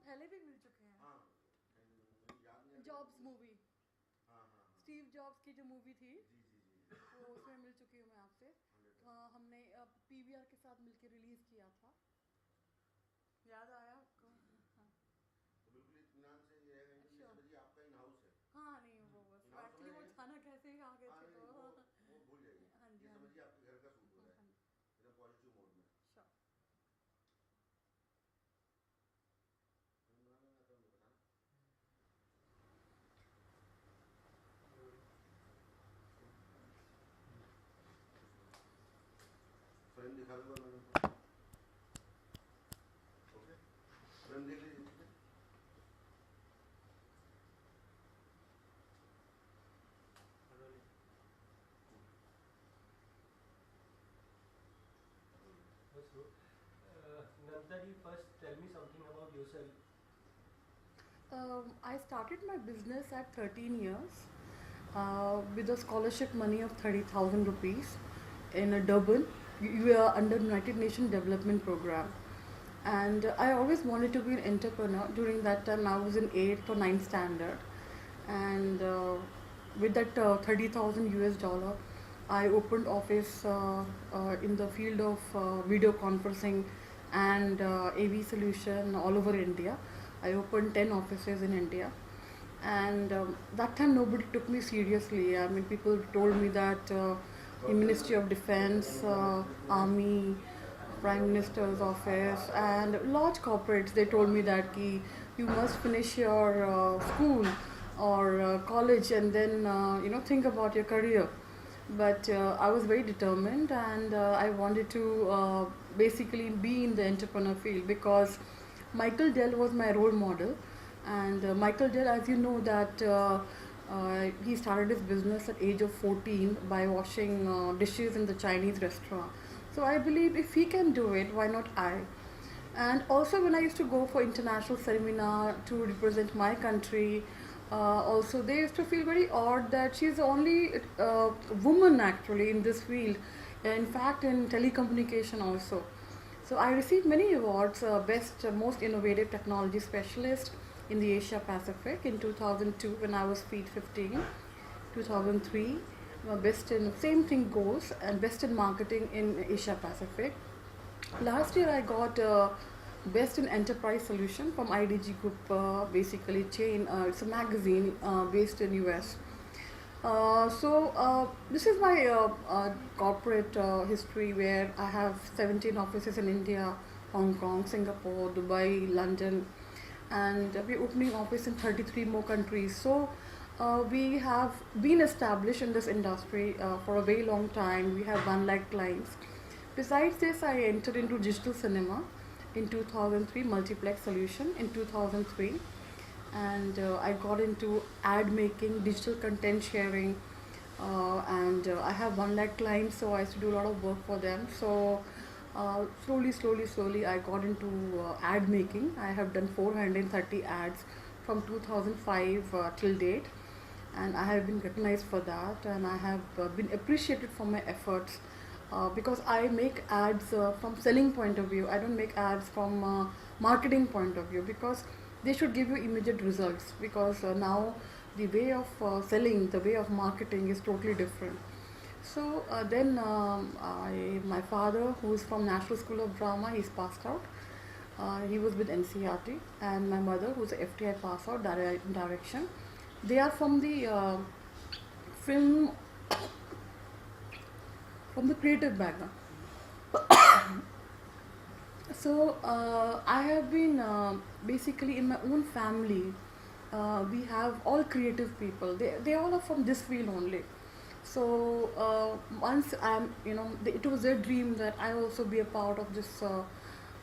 पहले भी मिल चुके हैं। हाँ मुझे याद नहीं आ रहा। जॉब्स मूवी, हाँ हाँ हाँ स्टीव जॉब्स की जो मूवी थी जी जी जी वो उसमें मिल चुकी हूँ मैं आपसे। 100%। हमने पीवीआर के साथ मिलके रिलीज किया था, याद आया आपको? हाँ तो बिल्कुल इत्मीनान से ये रहेगा कि ये श्योर। समझिए आपका इन हाउस है। हाँ नहीं वो बस इन हाउस समझ एक्चुअली वो रहे हैं। अचानक कैसे ही आ गए हाँ थे तो नहीं वो भूल जाइए। हाँ जी ये हाँ समझिए जी आपके घर का सूट हो रहा है हाँ जी एकदम पॉजिटिव मोड में। श्योर। फिल्म बनाना आता है मुझे बताना। फिल्म दिखा दूंगा मैं उनको। ओके फिल्म देख लीजिए ठीक है। Namtari, first tell me something about yourself. I started my business at 13 years with a scholarship money of 30,000 rupees in Durban. We are under United Nations Development Program. And I always wanted to be an entrepreneur. During that time, I was in 8th or 9th standard. And with that 30,000 US dollar, I opened office in the field of video conferencing and AV solution all over India. I opened 10 offices in India, and that time nobody took me seriously. I mean, people told me that the Ministry of Defense, Army, Prime Minister's office, and large corporates, they told me that ki, you must finish your school or college and then think about your career. But I was very determined, and I wanted to basically be in the entrepreneur field because Michael Dell was my role model. And Michael Dell, as you know, that he started his business at age of 14 by washing dishes in the Chinese restaurant. So I believe if he can do it, why not I? And also when I used to go for international seminar to represent my country, also they used to feel very odd that she's the only woman actually in this field, in fact in telecommunication also. So I received many awards, best most innovative technology specialist in the Asia Pacific in 2002 when I was Feed 15, 2003 best in same thing goes, and best in marketing in Asia Pacific. Last year I got best in enterprise solution from IDG Group, basically chain. It's a magazine based in US. This is my corporate history where I have 17 offices in India, Hong Kong, Singapore, Dubai, London, and we're opening office in 33 more countries. So we have been established in this industry for a very long time. We have 1 lakh clients. Besides this, I entered into digital cinema in 2003, multiplex solution in 2003, and I got into ad making, digital content sharing, and I have 1 lakh clients, so I used to do a lot of work for them. So slowly, I got into ad making. I have done 430 ads from 2005 till date, and I have been recognized for that, and I have been appreciated for my efforts because I make ads from selling point of view. I don't make ads from marketing point of view because they should give you immediate results, because now the way of selling, the way of marketing is totally different. So my father, who is from National School of Drama, he's passed out. He was with NCRT, and my mother, who's a FTI pass out, direction. They are from the film, from the creative background. So I have been basically in my own family. We have all creative people. They all are from this field only. So once it was their dream that I also be a part of this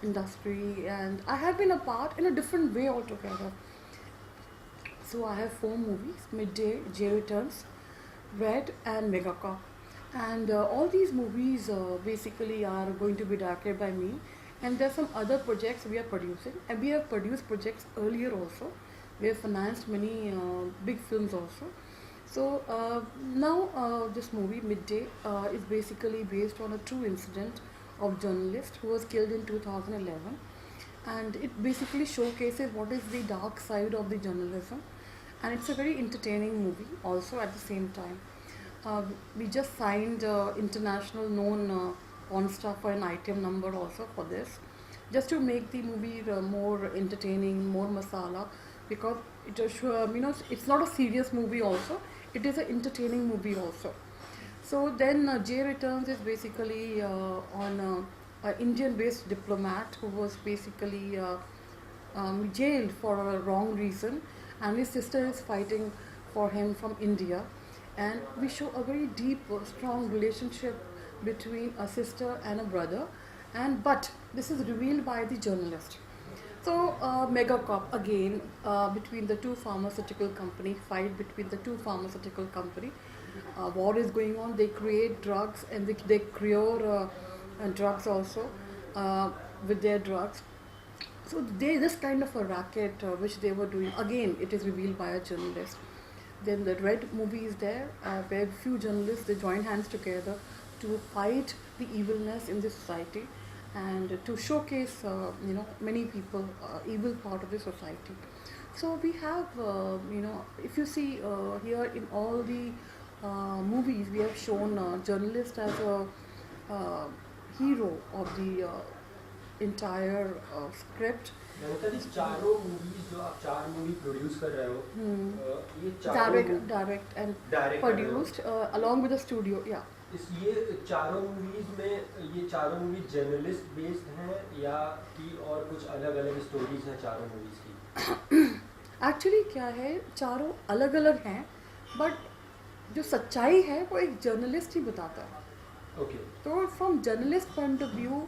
industry, and I have been a part in a different way altogether. So I have 4 movies: Midday, J Returns, Red, and Megacop. And all these movies basically are going to be directed by me. And there are some other projects we are producing. And we have produced projects earlier also. We have financed many big films also. So now this movie, Midday, is basically based on a true incident of journalist who was killed in 2011. and it basically showcases what is the dark side of the journalism, and it's a very entertaining movie also at the same time. uh, we just signed international known porn star for an item number also for this, just to make the movie more entertaining, more masala, because it is it's not a serious movie also, it is an entertaining movie also. So then Jay Returns is basically on an Indian-based diplomat who was basically jailed for a wrong reason, and his sister is fighting for him from India, and we show a very deep, strong relationship between a sister and a brother, and but this is revealed by the journalist. So mega cop again between the two pharmaceutical company, fight between the two pharmaceutical company. War is going on. They create drugs and they cure drugs also with their drugs. So they this kind of a racket which they were doing. Again, it is revealed by a journalist. Then the Red movie is there, where few journalists they join hands together to fight the evilness in the society and to showcase many people evil part of the society. So we have if you see here in all the movies we have shown journalist as a hero of the entire script. Sir चारों movies जो आप चार movie produce कर रहे हो ये चारों direct and direct produced along with the studio, yeah. ये चारों मूवीज में ये चारों मूवीज जर्नलिस्ट बेस्ड हैं या कि और कुछ अलग अलग स्टोरीज हैं चारों मूवीज की? एक्चुअली क्या है, चारों अलग अलग हैं, बट जो सच्चाई है वो एक जर्नलिस्ट ही बताता है. ओके. तो from journalist point of view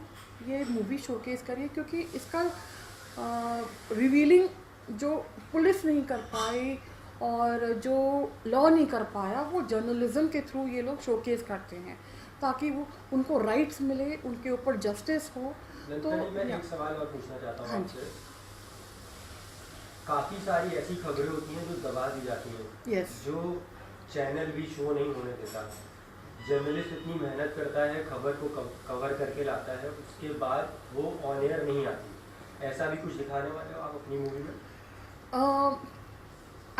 ये मूवी शोकेस करिए, क्योंकि इसका रिवीलिंग जो पुलिस नहीं कर पाई और जो लॉ नहीं कर पाया वो जर्नलिज्म के थ्रू ये लोग शोकेस करते हैं, ताकि वो उनको राइट्स मिले, उनके ऊपर जस्टिस हो. तो मैं एक सवाल और पूछना चाहता हूँ आपसे. काफ़ी सारी ऐसी खबरें होती हैं जो दबा दी जाती हैं, yes. जो चैनल भी शो नहीं होने देता. जर्नलिस्ट इतनी मेहनत करता है, खबर को कवर करके लाता है, उसके बाद वो ऑन एयर नहीं आती. ऐसा भी कुछ दिखाने वाले हो आप अपनी मूवी में?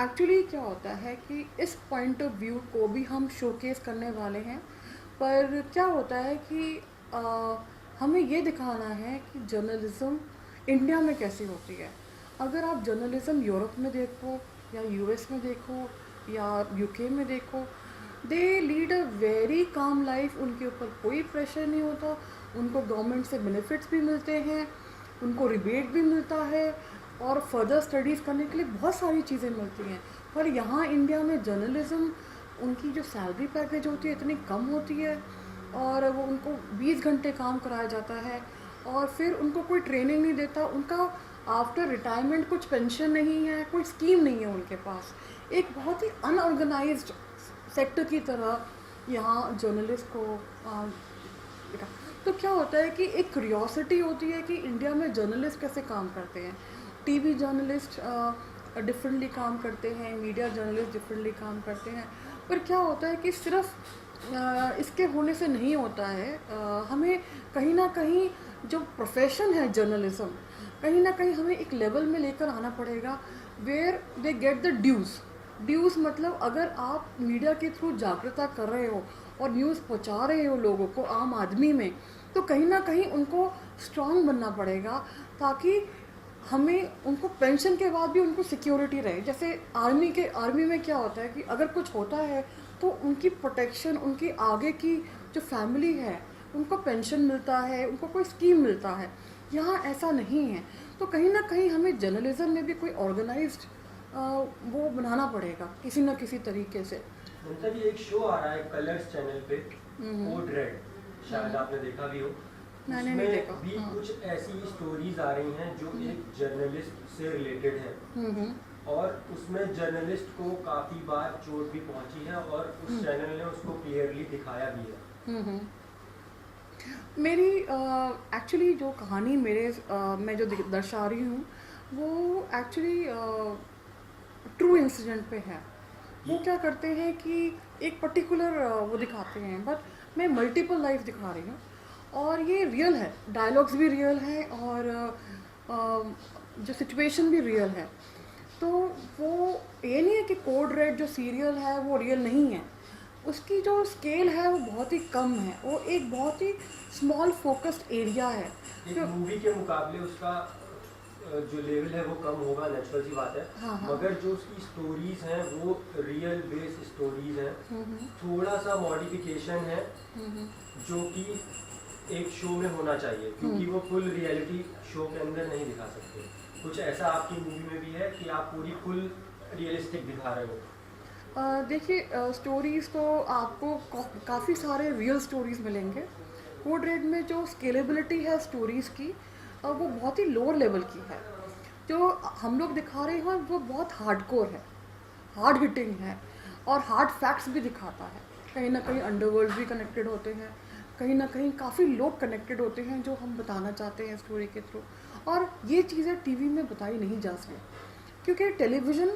एक्चुअली क्या होता है कि इस पॉइंट ऑफ व्यू को भी हम शोकेस करने वाले हैं, पर क्या होता है कि हमें ये दिखाना है कि जर्नलिज्म इंडिया में कैसी होती है. अगर आप जर्नलिज्म यूरोप में देखो या यूएस में देखो या यूके में देखो, they lead a very calm life. उनके ऊपर कोई प्रेशर नहीं होता, उनको गवर्नमेंट से बेनिफिट्स भी मिलते हैं, उनको रिबेट भी मिलता है और फर्दर स्टडीज़ करने के लिए बहुत सारी चीज़ें मिलती हैं. पर यहाँ इंडिया में जर्नलिज्म उनकी जो सैलरी पैकेज होती है इतनी कम होती है, और वो उनको 20 घंटे काम कराया जाता है और फिर उनको कोई ट्रेनिंग नहीं देता. उनका आफ्टर रिटायरमेंट कुछ पेंशन नहीं है, कोई स्कीम नहीं है उनके पास. एक बहुत ही अनऑर्गेनाइज्ड सेक्टर की तरह यहाँ जर्नलिस्ट को तो क्या होता है कि एक क्यूरियोसिटी होती है कि इंडिया में जर्नलिस्ट कैसे काम करते हैं. टीवी जर्नलिस्ट डिफरेंटली काम करते हैं, मीडिया जर्नलिस्ट डिफरेंटली काम करते हैं. पर क्या होता है कि सिर्फ इसके होने से नहीं होता है. हमें कहीं ना कहीं जो प्रोफेशन है जर्नलिज्म, कहीं ना कहीं हमें एक लेवल में लेकर आना पड़ेगा वेयर दे गेट द ड्यूज़. मतलब अगर आप मीडिया के थ्रू जागरूकता कर रहे हो और न्यूज़ पहुंचा रहे हो लोगों को, आम आदमी में, तो कहीं ना कहीं उनको स्ट्रांग बनना पड़ेगा, ताकि हमें उनको पेंशन के बाद भी उनको सिक्योरिटी रहे. जैसे आर्मी में क्या होता है कि अगर कुछ होता है तो उनकी प्रोटेक्शन, उनकी आगे की जो फैमिली है उनको पेंशन मिलता है, उनको कोई स्कीम मिलता है. यहाँ ऐसा नहीं है. तो कहीं ना कहीं हमें जर्नलिज्म में भी कोई ऑर्गेनाइज्ड वो बनाना पड़ेगा किसी न किसी तरीके से. ममता जी, एक शो आ रहा है कलर्स चैनल पे, कोड रेड, शायद आपने देखा भी हो. मैंने नहीं देखा. भी कुछ ऐसी स्टोरीज आ रही हैं जो एक जर्नलिस्ट से रिलेटेड है, और उसमें जर्नलिस्ट को काफ़ी बार चोट भी पहुंची है और उस चैनल ने उसको क्लियरली दिखाया भी है. मेरी एक्चुअली जो कहानी मैं जो दर्शा रही हूँ वो एक्चुअली ट्रू इंसिडेंट पे है. वो क्या करते हैं कि एक पर्टिकुलर वो दिखाते हैं, बट मैं मल्टीपल लाइफ दिखा रही हूँ और ये रियल है, डायलॉग्स भी रियल हैं और जो सिचुएशन भी रियल है। तो वो ये नहीं है कि कोड रेड जो सीरियल है वो रियल नहीं है, उसकी जो स्केल है वो बहुत ही कम है, वो एक बहुत ही स्मॉल फोकस्ड एरिया है। एक तो मूवी के मुकाबले उसका जो लेवल है वो कम होगा, नेचुरल सी बात है। हाँ, हाँ। मगर जो उसकी स्टोरीज हैं वो रियल बेस्ड स्टोरीज हैं। हम्म, थोड़ा सा मॉडिफिकेशन है हम्म, जो कि एक शो में होना चाहिए, क्योंकि वो फुल रियलिटी शो के अंदर नहीं दिखा सकते। कुछ ऐसा आपकी मूवी में भी है कि आप पूरी फुल रियलिस्टिक दिखा रहे हो? देखिए, स्टोरीज़ तो आपको काफ़ी सारे रियल स्टोरीज़ मिलेंगे। कोड रेड में जो स्केलेबिलिटी है स्टोरीज़ की, वो बहुत ही लोअर लेवल की है। जो हम लोग दिखा रहे हैं वो बहुत हार्डकोर है, हार्ड हिटिंग है, और हार्ड फैक्ट्स भी दिखाता है। कहीं ना कहीं अंडरवर्ल्ड भी कनेक्टेड होते हैं, कहीं ना कहीं काफ़ी लोग कनेक्टेड होते हैं जो हम बताना चाहते हैं स्टोरी के थ्रू। और ये चीज़ें टीवी में बताई नहीं जा सकती, क्योंकि टेलीविज़न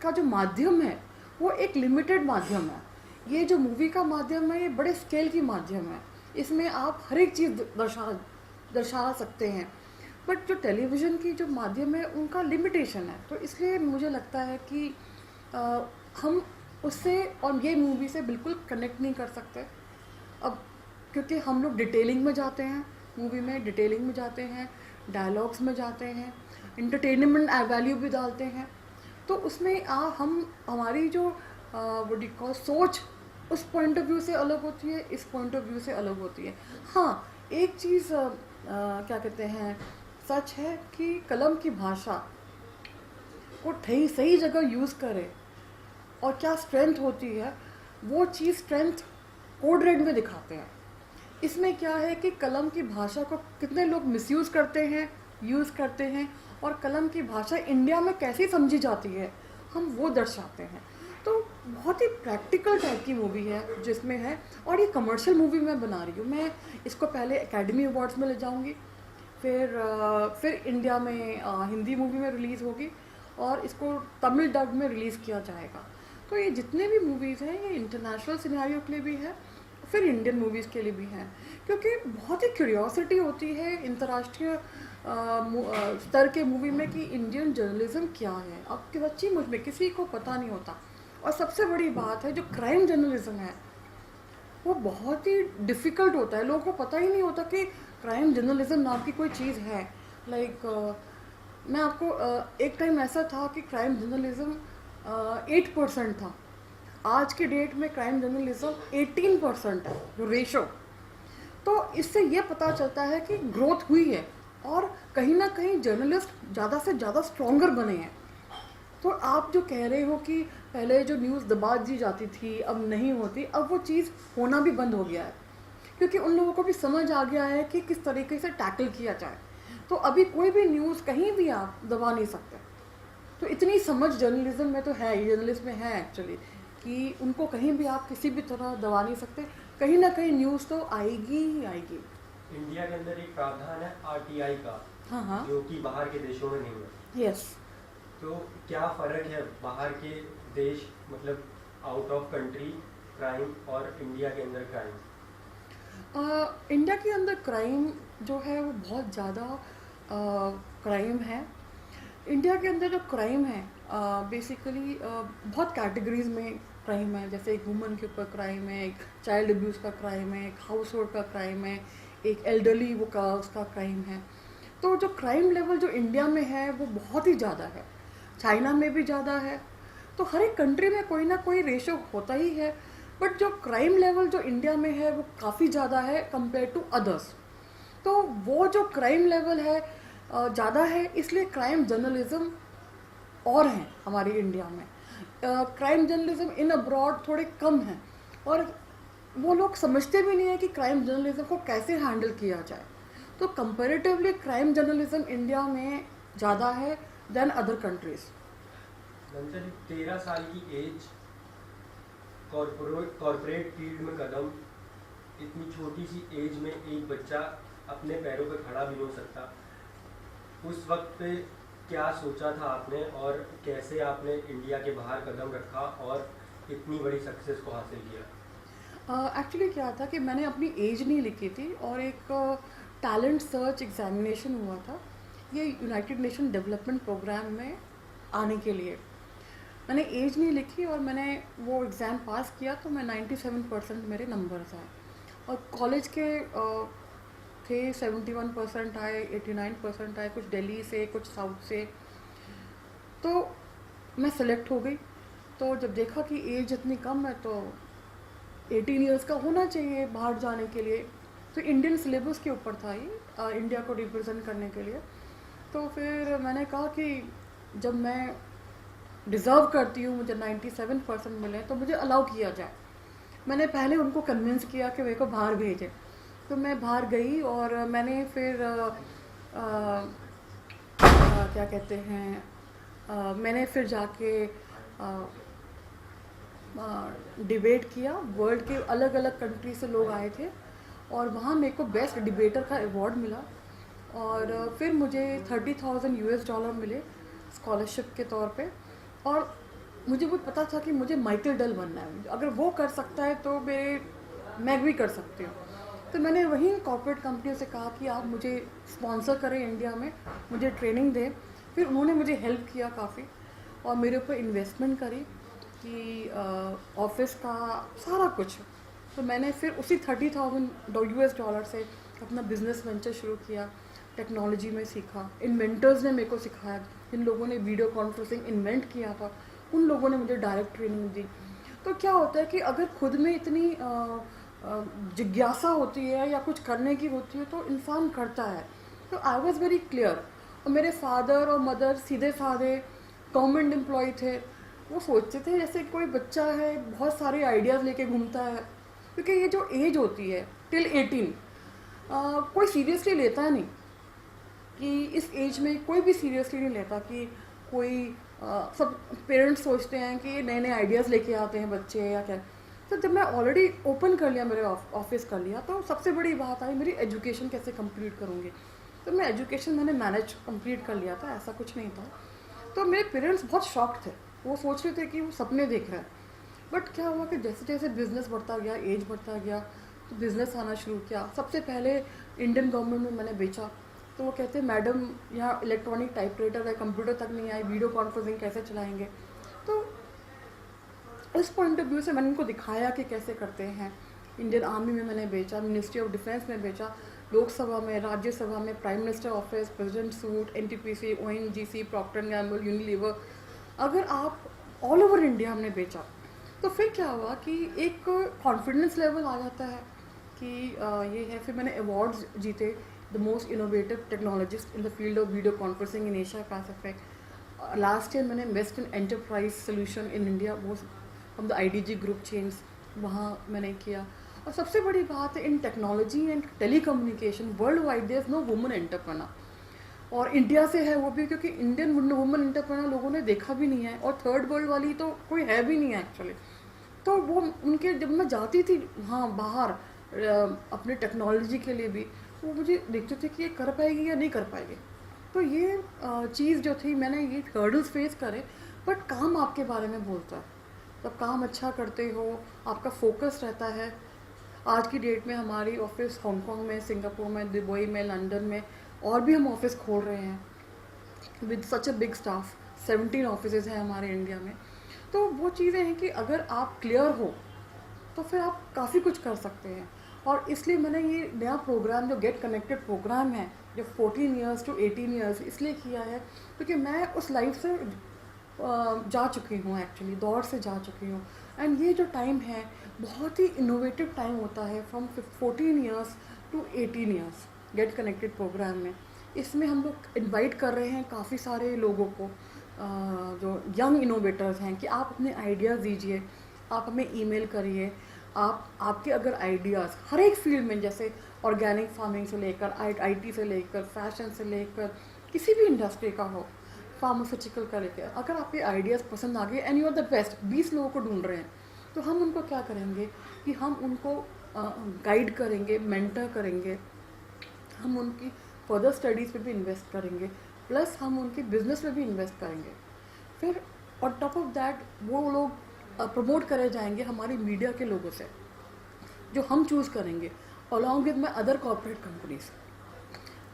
का जो माध्यम है वो एक लिमिटेड माध्यम है। ये जो मूवी का माध्यम है ये बड़े स्केल की माध्यम है, इसमें आप हर एक चीज़ दर्शा सकते हैं। बट जो टेलीविज़न की जो माध्यम है उनका लिमिटेशन है, तो इसलिए मुझे लगता है कि हम उससे और ये मूवी से बिल्कुल कनेक्ट नहीं कर सकते। अब क्योंकि हम लोग डिटेलिंग में जाते हैं, मूवी में डिटेलिंग में जाते हैं, डायलॉग्स में जाते हैं, इंटरटेनमेंट वैल्यू भी डालते हैं, तो उसमें हम हमारी जो सोच उस पॉइंट ऑफ व्यू से अलग होती है, इस पॉइंट ऑफ व्यू से अलग होती है। हाँ, एक चीज़ क्या कहते हैं, सच है कि कलम की भाषा को सही जगह यूज़ करे और क्या स्ट्रेंथ होती है, वो चीज़ स्ट्रेंथ कोड रेड में दिखाते हैं। इसमें क्या है कि कलम की भाषा को कितने लोग मिसयूज़ करते हैं, यूज़ करते हैं, और कलम की भाषा इंडिया में कैसे समझी जाती है हम वो दर्शाते हैं। तो बहुत ही प्रैक्टिकल टाइप की मूवी है जिसमें है, और ये कमर्शियल मूवी मैं बना रही हूँ। मैं इसको पहले एकेडमी अवार्ड्स में ले जाऊँगी, फिर इंडिया में हिंदी मूवी में रिलीज़ होगी, और इसको तमिल डब में रिलीज़ किया जाएगा। तो ये जितने भी मूवीज़ हैं ये इंटरनेशनल सिनेरियो के लिए भी है, फिर इंडियन मूवीज़ के लिए भी हैं, क्योंकि बहुत ही क्यूरियोसिटी होती है अंतर्राष्ट्रीय स्तर के मूवी में कि इंडियन जर्नलिज्म क्या है। अब कि सच्ची मुझ में किसी को पता नहीं होता। और सबसे बड़ी बात है जो क्राइम जर्नलिज्म है वो बहुत ही डिफ़िकल्ट होता है, लोगों को पता ही नहीं होता कि क्राइम जर्नलिज्म नाम की कोई चीज़ है। मैं आपको एक टाइम ऐसा था कि क्राइम जर्नलिज्म 8% था, आज के डेट में क्राइम जर्नलिज्म 18% है जो रेशो। तो इससे ये पता चलता है कि ग्रोथ हुई है, और कहीं ना कहीं जर्नलिस्ट ज़्यादा से ज़्यादा स्ट्रॉन्गर बने हैं। तो आप जो कह रहे हो कि पहले जो न्यूज़ दबा दी जाती थी अब नहीं होती, अब वो चीज़ होना भी बंद हो गया है, क्योंकि उन लोगों को भी समझ आ गया है कि किस तरीके से टैकल किया जाए। तो अभी कोई भी न्यूज़ कहीं भी आप दबा नहीं सकते। तो इतनी समझ जर्नलिज्म में तो है, जर्नलिज्म में है एक्चुअली, कि उनको कहीं भी आप किसी भी तरह दबा नहीं सकते, कहीं ना कहीं न्यूज़ तो आएगी ही आएगी। इंडिया के अंदर एक प्रावधान है आरटीआई का, हाँ हाँ, जो कि बाहर के देशों में नहीं है। यस। तो क्या फ़र्क है बाहर के देश, मतलब आउट ऑफ कंट्री क्राइम, और इंडिया के अंदर क्राइम? इंडिया के अंदर क्राइम जो है वो बहुत ज़्यादा क्राइम है। इंडिया के अंदर जो क्राइम है बेसिकली बहुत कैटेगरीज में क्राइम है, जैसे एक वुमन के ऊपर क्राइम है, एक चाइल्ड अब्यूज़ का क्राइम है, एक हाउस होल्ड का क्राइम है, एक एल्डरली उसका क्राइम है। तो जो क्राइम लेवल जो इंडिया में है वो बहुत ही ज़्यादा है, चाइना में भी ज़्यादा है। तो हर एक कंट्री में कोई ना कोई रेशो होता ही है, बट जो क्राइम लेवल जो इंडिया में है वो काफ़ी ज़्यादा है कंपेयर टू अदर्स। तो वो जो क्राइम लेवल है ज़्यादा है, इसलिए क्राइम जर्नलिज्म और हैं हमारी इंडिया में। क्राइम जर्नलिज्म इन अब्रॉड थोड़े कम हैं, और वो लोग समझते भी नहीं है कि क्राइम जर्नलिज्म को कैसे हैंडल किया जाए। तो कंपैरेटिवली क्राइम जर्नलिज्म इंडिया में ज़्यादा है देन अदर कंट्रीज़। 13 साल की एज, कॉर्पोरेट फील्ड में कदम, इतनी छोटी सी एज में एक बच्चा अपने पैरों पे खड़ा भी नहीं हो सकता। उस वक्त पे क्या सोचा था आपने, और कैसे आपने इंडिया के बाहर कदम रखा और इतनी बड़ी सक्सेस को हासिल किया? एक्चुअली क्या था कि मैंने अपनी एज नहीं लिखी थी, और एक टैलेंट सर्च एग्जामिनेशन हुआ था ये यूनाइटेड नेशन डेवलपमेंट प्रोग्राम में आने के लिए। मैंने एज नहीं लिखी और मैंने वो एग्ज़ाम पास किया तो मैं 97% मेरे नंबर्स आए। और कॉलेज के थे 71% आए, 89% आए, कुछ दिल्ली से, कुछ साउथ से। तो मैं सेलेक्ट हो गई। तो जब देखा कि एज इतनी कम है तो 18 इयर्स का होना चाहिए बाहर जाने के लिए। तो इंडियन सिलेबस के ऊपर था ये, इंडिया को रिप्रेजेंट करने के लिए। तो फिर मैंने कहा कि जब मैं डिज़र्व करती हूँ, मुझे 97% मिले तो मुझे अलाउ किया जाए। मैंने पहले उनको कन्विंस किया कि मेरे को बाहर भेजें। तो मैं बाहर गई और मैंने फिर क्या कहते हैं, मैंने फिर जाके डिबेट किया। वर्ल्ड के अलग अलग कंट्री से लोग आए थे और वहाँ मेरे को बेस्ट डिबेटर का अवार्ड मिला। और फिर मुझे $30,000 मिले स्कॉलरशिप के तौर पे। और मुझे वो पता था कि मुझे माइकल डेल बनना है। अगर वो कर सकता है तो मैं भी कर सकती हूँ। तो मैंने वहीं कॉर्पोरेट कंपनियों से कहा कि आप मुझे स्पॉन्सर करें इंडिया में, मुझे ट्रेनिंग दें। फिर उन्होंने मुझे हेल्प किया काफ़ी और मेरे ऊपर इन्वेस्टमेंट करी कि ऑफिस का सारा कुछ। तो मैंने फिर उसी $30,000 से अपना बिजनेस वेंचर शुरू किया। टेक्नोलॉजी में सीखा, इन्वेंटर्स ने मेरे को सिखाया। जिन लोगों ने वीडियो कॉन्फ्रेंसिंग इन्वेंट किया था उन लोगों ने मुझे डायरेक्ट ट्रेनिंग दी। तो क्या होता है कि अगर खुद में इतनी जिज्ञासा होती है या कुछ करने की होती है तो इंसान करता है। तो आई वॉज़ वेरी क्लियर। और मेरे फादर और मदर सीधे साधे गवर्नमेंट एम्प्लॉय थे। वो सोचते थे जैसे कोई बच्चा है बहुत सारे आइडियाज़ लेके घूमता है। क्योंकि ये जो एज होती है टिल 18 कोई सीरियसली लेता नहीं। कि इस एज में कोई भी सीरियसली नहीं लेता कि कोई सब पेरेंट्स सोचते हैं कि नए नए आइडियाज़ लेके आते हैं बच्चे या क्या। तो जब मैं ऑलरेडी ओपन कर लिया, मेरे ऑफिस कर लिया, तो सबसे बड़ी बात आई मेरी एजुकेशन कैसे कंप्लीट करूँगी। तो मैं एजुकेशन मैंने मैनेज कंप्लीट कर लिया था, ऐसा कुछ नहीं था। तो मेरे पेरेंट्स बहुत शॉक्ड थे। वो सोच रहे थे कि वो सपने देख रहे हैं। बट क्या हुआ कि जैसे जैसे बिज़नेस बढ़ता गया, एज बढ़ता गया, तो बिज़नेस आना शुरू किया। सबसे पहले इंडियन गवर्नमेंट में मैंने बेचा। तो वो कहते मैडम यहाँ इलेक्ट्रॉनिक टाइपराइटर है, कंप्यूटर तक नहीं आई, वीडियो कॉन्फ्रेंसिंग कैसे चलाएंगे। तो उस पॉइंट ऑफ व्यू से मैंने उनको दिखाया कि कैसे करते हैं। इंडियन आर्मी में मैंने बेचा, मिनिस्ट्री ऑफ डिफेंस में बेचा, लोकसभा में, राज्यसभा में, prime minister office, president suit, NTPC, ONGC, Procter and Gamble, Unilever. अगर आप ऑल ओवर इंडिया हमने बेचा। तो फिर क्या हुआ कि एक कॉन्फिडेंस लेवल आ जाता है कि ये है। फिर मैंने अवार्ड्स जीते, the most innovative technologist in the field of video conferencing in Asia Pacific. Last year मैंने best in enterprise solution in India, वो from the IDG group change, वहाँ मैंने किया। और सबसे बड़ी बात है in technology and telecommunication world wide there is no woman entrepreneur. और इंडिया से है वो भी, क्योंकि इंडियन वुमन एंटरप्रेन्योर लोगों ने देखा भी नहीं है। और थर्ड वर्ल्ड वाली तो कोई है भी नहीं है एक्चुअली। तो वो उनके, जब मैं जाती थी वहाँ बाहर अपने टेक्नोलॉजी के लिए भी, वो मुझे देखते थे कि ये कर पाएगी या नहीं कर पाएगी। तो ये चीज़ जो थी, मैंने ये हर्डल्स फेस करे। बट काम आपके बारे में बोलता है। जब काम अच्छा करते हो, आपका फोकस रहता है। आज की डेट में हमारी ऑफिस हांगकांग में, सिंगापुर में, दुबई में, लंदन में, और भी हम ऑफिस खोल रहे हैं with such a big staff. 17 offices हैं हमारे इंडिया में। तो वो चीज़ें हैं कि अगर आप क्लियर हो तो फिर आप काफ़ी कुछ कर सकते हैं। और इसलिए मैंने ये नया प्रोग्राम जो गेट कनेक्टेड प्रोग्राम है, जो 14 ईयर्स टू 18 ईयर्स, इसलिए किया है क्योंकि मैं उस लाइफ से जा चुकी हूँ, एक्चुअली दौर से जा चुकी हूँ। एंड ये जो टाइम है बहुत ही इनोवेटिव टाइम होता है from 14 years to 18 years get connected programme में। इसमें हम लोग इनवाइट कर रहे हैं काफ़ी सारे लोगों को जो यंग इनोवेटर्स हैं कि आप अपने आइडियाज़ दीजिए, आप हमें ईमेल करिए। आपके अगर आइडियाज़ हर एक फील्ड में, जैसे ऑर्गेनिक फार्मिंग से लेकर IT से लेकर फैशन से लेकर किसी भी इंडस्ट्री का हो, फार्मास्यूटिकल का लेकर, अगर आपके आइडियाज़ पसंद आ गए and you are the best, 20 लोगों को ढूंढ रहे हैं, तो हम उनको क्या करेंगे कि हम उनको गाइड करेंगे, मेंटर करेंगे, हम उनकी फर्दर स्टडीज़ पे भी इन्वेस्ट करेंगे, प्लस हम उनके बिजनेस में भी इन्वेस्ट करेंगे। फिर ऑन टॉप ऑफ दैट वो लोग प्रमोट करे जाएंगे हमारी मीडिया के लोगों से, जो हम चूज़ करेंगे along with my other corporate companies.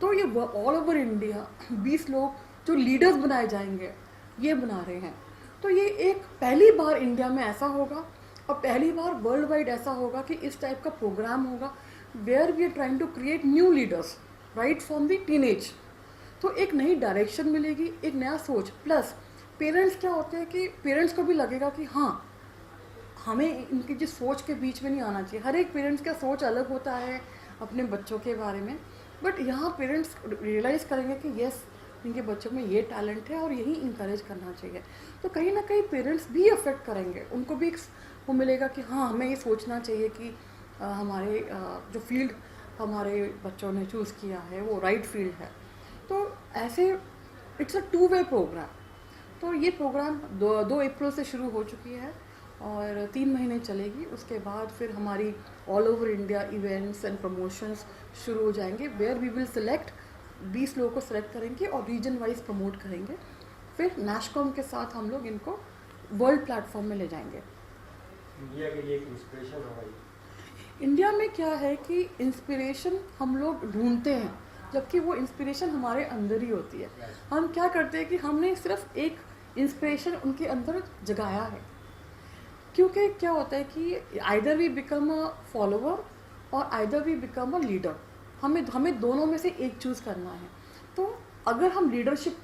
तो ये ऑल ओवर इंडिया 20 लोग जो लीडर्स बनाए जाएंगे ये बना रहे हैं। तो ये एक पहली बार इंडिया में ऐसा होगा और पहली बार वर्ल्ड वाइड ऐसा होगा कि इस टाइप का प्रोग्राम होगा where we are trying to create new leaders right from the teenage. तो एक नई डायरेक्शन मिलेगी, एक नया सोच, प्लस पेरेंट्स क्या होते हैं कि पेरेंट्स को भी लगेगा कि हाँ हमें इनकी जिस सोच के बीच में नहीं आना चाहिए। हर एक पेरेंट्स का सोच अलग होता है अपने बच्चों के बारे में, बट यहाँ पेरेंट्स रियलाइज़ करेंगे कि यस इनके बच्चों में ये टैलेंट है और यही इंकरेज करना चाहिए। तो कहीं ना कहीं पेरेंट्स भी अफेक्ट करेंगे, उनको भी वो मिलेगा कि हाँ हमें ये सोचना चाहिए कि हमारे जो फील्ड हमारे बच्चों ने चूज़ किया है वो राइट फील्ड है। तो ऐसे इट्स अ 2-वे प्रोग्राम। तो ये प्रोग्राम 2 अप्रैल से शुरू हो चुकी है और 3 महीने चलेगी। उसके बाद फिर हमारी all over India events and promotions शुरू हो जाएंगे वेयर वी विल सिलेक्ट 20 लोगों को सिलेक्ट करेंगे और रीजन वाइज प्रमोट करेंगे। फिर नेशकॉम के साथ हम लोग इनको वर्ल्ड प्लेटफॉर्म में ले जाएंगे। इंडिया के लिए एक इंस्पिरेशन होगा ये। इंडिया में क्या है कि इंस्पिरेशन हम लोग ढूंढते हैं, जबकि वो इंस्पिरेशन हमारे अंदर ही होती है। हम क्या करते हैं कि हमने सिर्फ एक इंस्पिरेशन उनके अंदर जगाया है, क्योंकि क्या होता है कि either we become a follower और either we become a leader. हमें दोनों में से एक चूज़ करना है। तो अगर हम लीडरशिप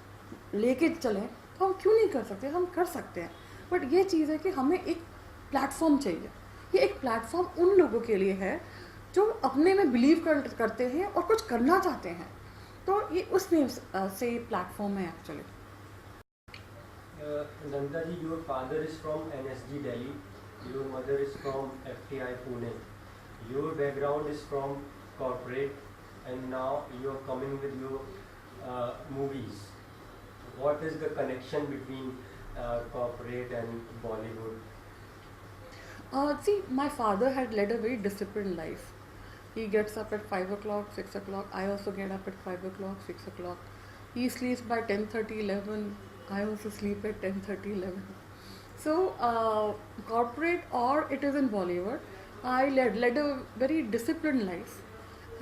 लेके चलें तो हम क्यों नहीं कर सकते, हम कर सकते हैं। बट ये चीज़ है कि हमें एक प्लेटफॉर्म चाहिए। ये एक प्लेटफॉर्म उन लोगों के लिए है जो अपने में बिलीव करते हैं और कुछ करना चाहते हैं। तो ये उस नेम से प्लेटफॉर्म है actually. Nanda ji, your father is from NSG Delhi, your mother is from FTI Pune. Your background is from corporate, and now you are coming with your movies. What is the connection between corporate and Bollywood? See, my father had led a very disciplined life. He gets up at 5 o'clock, 6 o'clock. I also get up at 5 o'clock, 6 o'clock. He sleeps by 10:30, 11. I also sleep at 10:30, 11. So, corporate or it is in Bollywood, I led a very disciplined life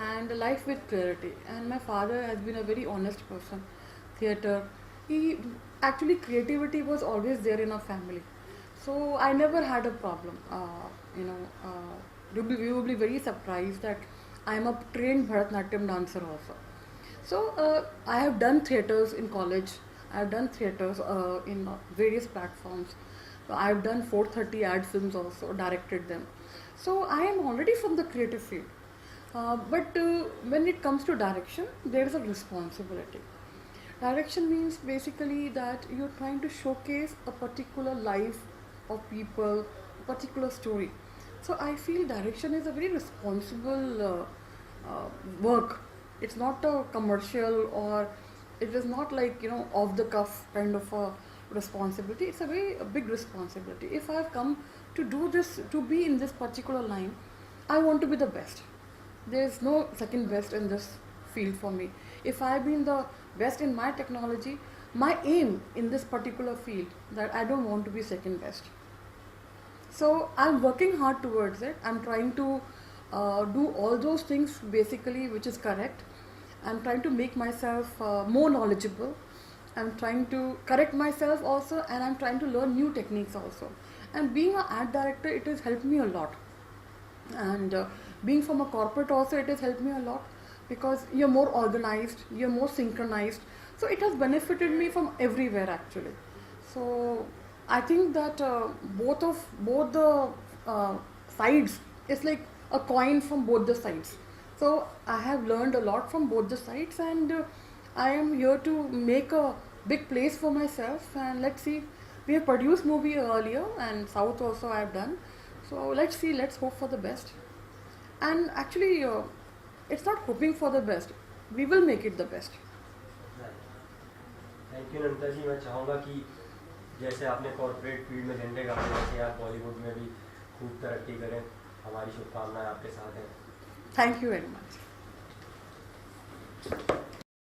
and a life with clarity. And my father has been a very honest person. Theatre, actually creativity was always there in our family. So I never had a problem. You will be very surprised that I am a trained Bharatanatyam dancer also. So I have done theatres in college. I have done theatres in various platforms. I have done 430 ad films also, directed them. So I am already from the creative field. But when it comes to direction, there is a responsibility. Direction means basically that you're trying to showcase a particular life of people, a particular story. So I feel direction is a very responsible work. It's not a commercial, or it is not like off the cuff kind of a responsibility. It's a very big responsibility. If I have come to do this, to be in this particular line, I want to be the best. There is no second best in this field for me. If I have been the best in my technology, my aim in this particular field, that I don't want to be second best. So I'm working hard towards it. I'm trying to do all those things basically which is correct. I'm trying to make myself more knowledgeable. I'm trying to correct myself also, and I'm trying to learn new techniques also. And being an ad director, it has helped me a lot. And being from a corporate also, it has helped me a lot, because you're more organized, you're more synchronized. So it has benefited me from everywhere actually. So I think that both the sides, it's like a coin from both the sides. So I have learned a lot from both the sides, and I am here to make a big place for myself. And let's see, we have produced movie earlier, and South also I have done. So let's see, let's hope for the best. And actually, it's not hoping for the best. We will make it the best. Thank you Nanda ji. मैं चाहूँगा कि जैसे आपने corporate field में झंडे गाड़े, वैसे आप बॉलीवुड में भी खूब तरक्की करें। हमारी शुभकामनाएं आपके साथ हैं। Thank you very much.